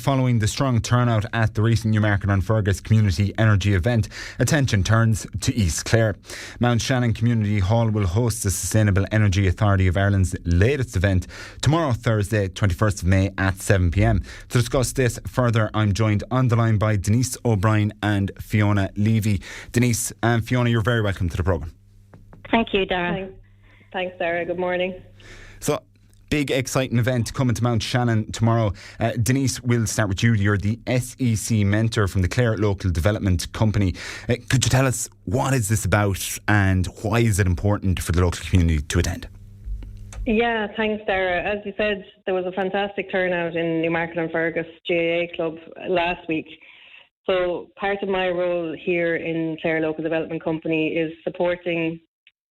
Following the strong turnout at the recent Newmarket-on-Fergus community energy event, attention turns to East Clare. Mountshannon Community Hall will host the Sustainable Energy Authority of Ireland's latest event tomorrow, Thursday, 21st of May at 7 p.m. To discuss this further, I'm joined on the line by Denise O'Brien and Fiona Levie. Denise and Fiona, you're very welcome to the programme. Thank you, Daragh. Thanks, Daragh. Good morning. So, big exciting event coming to Mountshannon tomorrow. Denise, we'll start with you. You're the SEAI mentor from the Clare Local Development Company. Could you tell us what is this about and why is it important for the local community to attend? Yeah, thanks, Daragh. As you said, there was a fantastic turnout in Newmarket-on-Fergus GAA Club last week. So part of my role here in Clare Local Development Company is supporting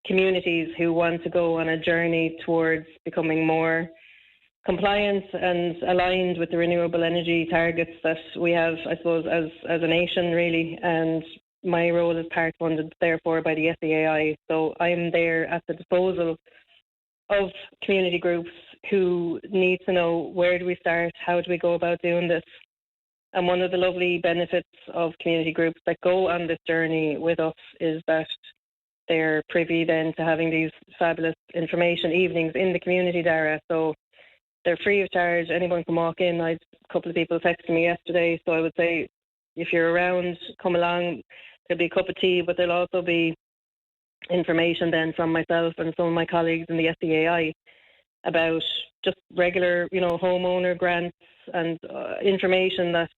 communities who want to go on a journey towards becoming more compliant and aligned with the renewable energy targets that we have, I suppose, as a nation, really. And my role is part funded, therefore, by the SEAI. So I'm there at the disposal of community groups who need to know, where do we start, how do we go about doing this? And one of the lovely benefits of community groups that go on this journey with us is that they're privy then to having these fabulous information evenings in the community, Daragh. So they're free of charge. Anyone can walk in. I had a couple of people texting me yesterday. So I would say, if you're around, come along. There'll be a cup of tea, but there'll also be information then from myself and some of my colleagues in the SEAI about just regular, homeowner grants and information that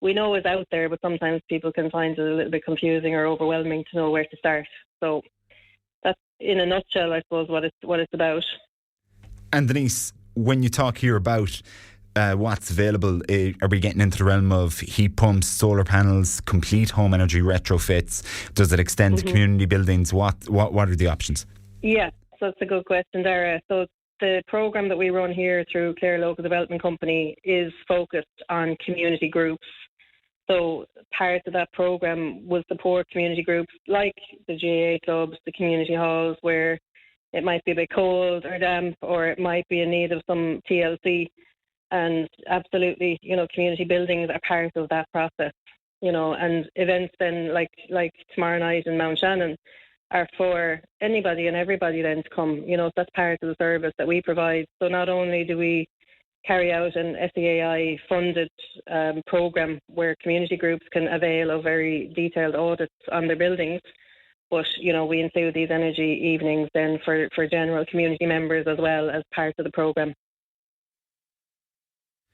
we know is out there, but sometimes people can find it a little bit confusing or overwhelming to know where to start. So that's, in a nutshell, I suppose, what it's about. And Denise, when you talk here about what's available, are we getting into the realm of heat pumps, solar panels, complete home energy retrofits? Does it extend to community buildings? What are the options? Yeah, so that's a good question, Daragh. So the programme that we run here through Clare Local Development Company is focused on community groups. So part of that programme will support community groups like the GAA clubs, the community halls, where it might be a bit cold or damp, or it might be in need of some TLC. And absolutely, community buildings are part of that process, and events then like tomorrow night in Mountshannon are for anybody and everybody then to come. So that's part of the service that we provide. So not only do we carry out an SEAI funded programme where community groups can avail of very detailed audits on their buildings, but we include these energy evenings then for general community members as well as part of the programme.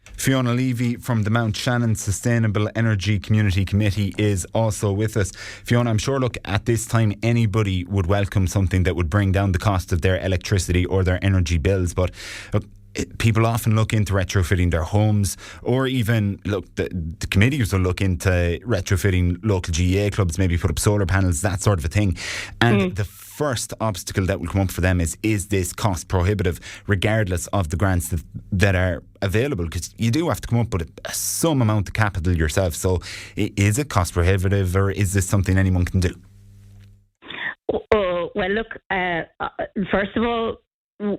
Fiona Levie from the Mountshannon Sustainable Energy Community Committee is also with us. Fiona, I'm sure, at this time anybody would welcome something that would bring down the cost of their electricity or their energy bills, but people often look into retrofitting their homes, or even the committees will look into retrofitting local GAA clubs, maybe put up solar panels, that sort of a thing. And the first obstacle that will come up for them is this cost prohibitive, regardless of the grants that are available? Because you do have to come up with some amount of capital yourself. So is it cost prohibitive, or is this something anyone can do? Oh, well, look, first of all,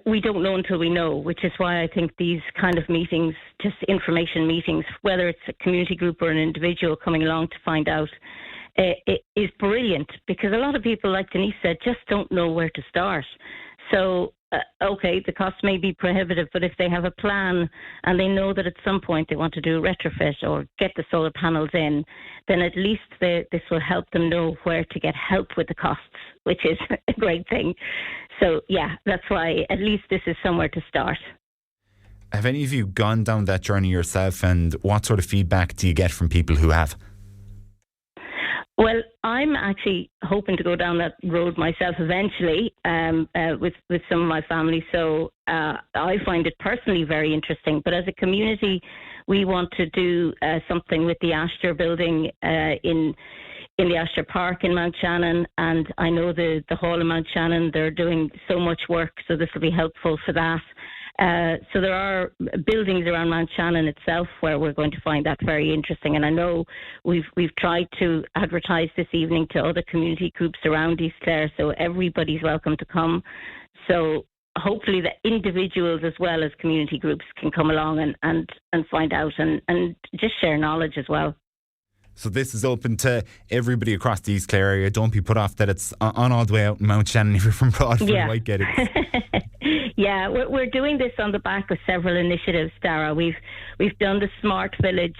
we don't know until we know, which is why I think these kind of meetings, just information meetings, whether it's a community group or an individual coming along to find out, it is brilliant, because a lot of people, like Denise said, just don't know where to start. So, okay, the cost may be prohibitive, but if they have a plan and they know that at some point they want to do a retrofit or get the solar panels in, then at least this will help them know where to get help with the costs, which is a great thing. So, yeah, that's why at least this is somewhere to start. Have any of you gone down that journey yourself, and what sort of feedback do you get from people who have? Well, I'm actually hoping to go down that road myself eventually with some of my family. So I find it personally very interesting. But as a community, we want to do something with the Astor building in the Astor Park in Mountshannon. And I know the Hall in Mountshannon, they're doing so much work. So this will be helpful for that. So there are buildings around Mountshannon itself where we're going to find that very interesting. And I know we've tried to advertise this evening to other community groups around East Clare, so everybody's welcome to come. So hopefully the individuals as well as community groups can come along and find out and just share knowledge as well. So this is open to everybody across the East Clare area. Don't be put off that it's on all the way out in Mountshannon if you're from Broadford. Yeah. You might get it. Yeah, we're doing this on the back of several initiatives, Daragh. We've done the Smart Village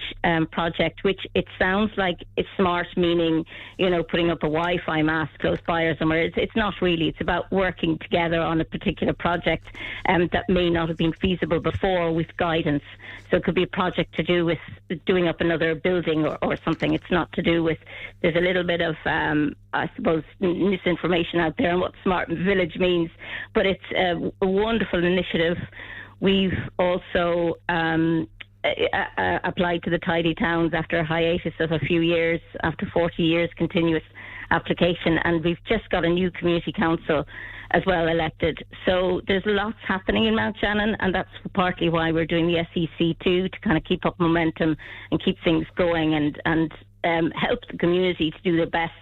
project, which it sounds like it's smart, meaning, putting up a Wi-Fi mast close by or somewhere. It's not really. It's about working together on a particular project that may not have been feasible before with guidance. So it could be a project to do with doing up another building or something. It's not to do with, there's a little bit of, I suppose, misinformation out there on what Smart Village means, but it's a wonderful initiative. We've also applied to the Tidy Towns after a hiatus of a few years, after 40 years continuous application, and we've just got a new community council as well elected. So there's lots happening in Mountshannon, and that's partly why we're doing the SEC too, to kind of keep up momentum and keep things going and help the community to do their best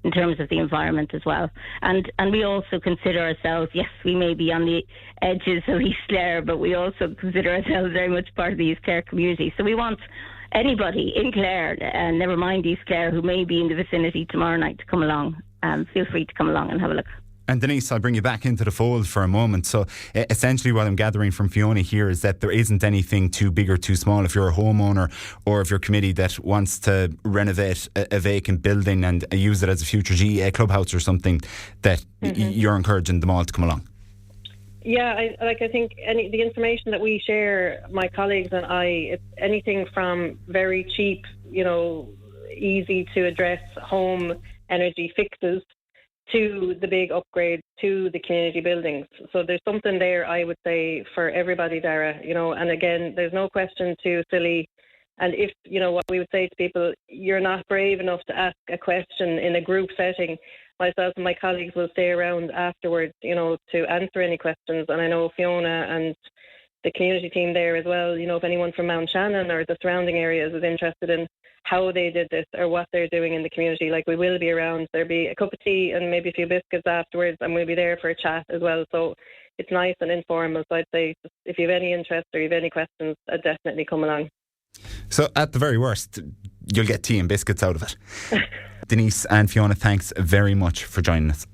in terms of the environment as well. And we also consider ourselves, yes, we may be on the edges of East Clare, but we also consider ourselves very much part of the East Clare community. So we want anybody in Clare, never mind East Clare, who may be in the vicinity tomorrow night to come along. Feel free to come along and have a look. And Denise, I'll bring you back into the fold for a moment. So essentially what I'm gathering from Fiona here is that there isn't anything too big or too small. If you're a homeowner or if you're a committee that wants to renovate a vacant building and use it as a future GEA clubhouse or something, that you're encouraging them all to come along. Yeah, I think the information that we share, my colleagues and I, it's anything from very cheap, easy to address home energy fixes to the big upgrades to the community buildings. So there's something there, I would say, for everybody, Daragh, and again, there's no question too silly. And if, what we would say to people, you're not brave enough to ask a question in a group setting, myself and my colleagues will stay around afterwards, to answer any questions. And I know Fiona and the community team there as well, if anyone from Mountshannon or the surrounding areas is interested in how they did this or what they're doing in the community, we will be around. There'll be a cup of tea and maybe a few biscuits afterwards, and we'll be there for a chat as well. So it's nice and informal. So I'd say if you have any interest or you have any questions, I'd definitely come along. So at the very worst, you'll get tea and biscuits out of it. Denise and Fiona, thanks very much for joining us.